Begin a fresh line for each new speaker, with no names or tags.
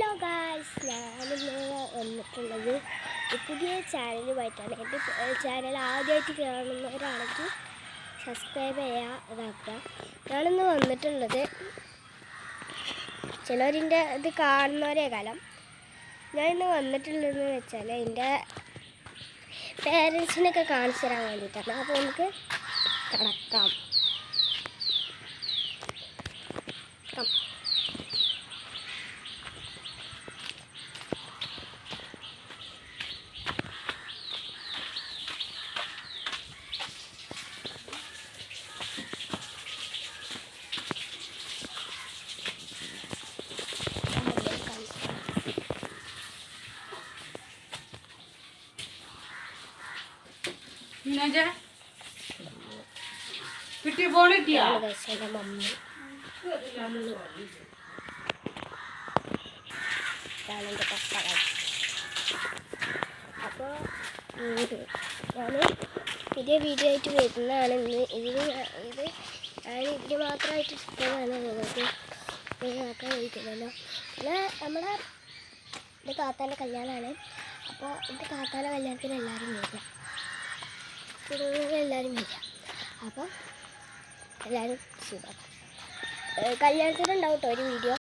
Hello guys, ഞാനിന്ന് വന്നിട്ടുള്ളത് പുതിയ ചാനലുമായിട്ടാണ്. എൻ്റെ ചാനൽ ആദ്യമായിട്ട് കാണുന്നവരാണെങ്കിൽ സബ്സ്ക്രൈബ് ചെയ്യുക, ഇതാക്കുക. ഞാനിന്ന് വന്നിട്ടുള്ളത് ചിലവരിൻ്റെ ഇത് കാണുന്നവരെ കാലം ഞാനിന്ന് വന്നിട്ടുള്ളതെന്ന് വെച്ചാൽ എൻ്റെ പേരൻസിനൊക്കെ കാണിച്ചു തരാൻ വേണ്ടിയിട്ടാണ്. അപ്പോൾ നമുക്ക് കിടക്കാം.
കിട്ടിയ ഫോൺ കിട്ടിയ
മമ്മി അപ്പോൾ ഞാൻ പുതിയ വീഡിയോ ആയിട്ട് വരുന്നതാണ്. ഇത് ഞാൻ ഇതിന് മാത്രമായിട്ട് ഇഷ്ടമാണ് നിങ്ങൾക്ക് നോക്കാൻ കഴിയില്ലല്ലോ. പിന്നെ നമ്മുടെ എൻ്റെ കാത്താൻ്റെ കല്യാണമാണ്. അപ്പോൾ എൻ്റെ കാത്താൻ്റെ കല്യാണത്തിന് എല്ലാവരും വരിക, എല്ലാവരും വരിക. അപ്പോൾ എല്ലാവരും സുഖം. കല്യാണത്തിനുണ്ടാവും കേട്ടോ ഒരു വീഡിയോ.